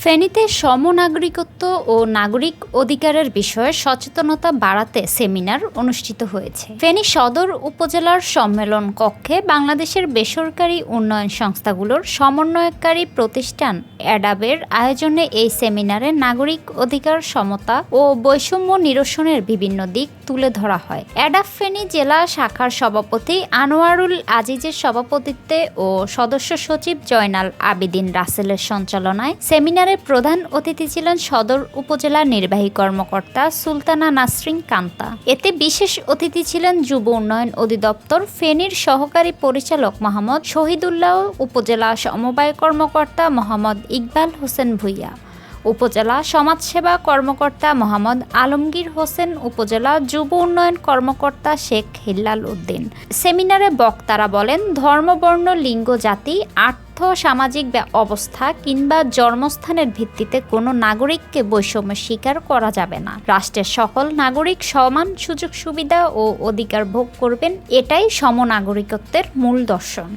ফেনীতে সমনাগরিকত্ব ও নাগরিক অধিকারের বিষয়ে সচেতনতা বাড়াতে সেমিনার অনুষ্ঠিত হয়েছে। ফেনী সদর উপজেলার সম্মেলন কক্ষে বাংলাদেশের বেসরকারি উন্নয়ন সংস্থাগুলোর সমন্বয়কারী প্রতিষ্ঠান অ্যাডাবের আয়োজনে এই সেমিনারে নাগরিক অধিকার, সমতা ও বৈষম্য নিরসনের বিভিন্ন দিক তুলে ধরা হয়। অ্যাডাব ফেনী জেলা শাখার সভাপতি আনোয়ারুল আজিজের সভাপতিত্বে ও সদস্য সচিব জয়নাল আবেদিন রাসেলের সঞ্চালনায় সেমিনারে প্রধান অতিথি ছিলেন সদর উপজেলা নির্বাহী কর্মকর্তা সুলতানা নাসরিন কান্তা। এতে বিশেষ অতিথি ছিলেন যুব উন্নয়ন অধিদপ্তর ফেনীর সহকারী পরিচালক মোহাম্মদ শহীদুল্লাহ, উপজেলা সমবায় কর্মকর্তা মোহাম্মদ ইকবাল হোসেন ভূঁইয়া, উপজেলা সমাজসেবা কর্মকর্তা মোহাম্মদ আলমগীর হোসেন, উপজেলা যুব উন্নয়ন কর্মকর্তা শেখ হিল্লাল উদ্দিন। সেমিনারে বক্তারা বলেন, ধর্ম, বর্ণ, লিঙ্গ, জাতি, সামাজিক অবস্থা কিংবা জন্মস্থানের ভিত্তিতে কোনো নাগরিককে বৈষম্য স্বীকার করা যাবে না। রাষ্ট্রের সকল নাগরিক সমান সুযোগ সুবিধা ও অধিকার ভোগ করবেন, এটাই সমনাগরিকত্বের মূল দর্শন।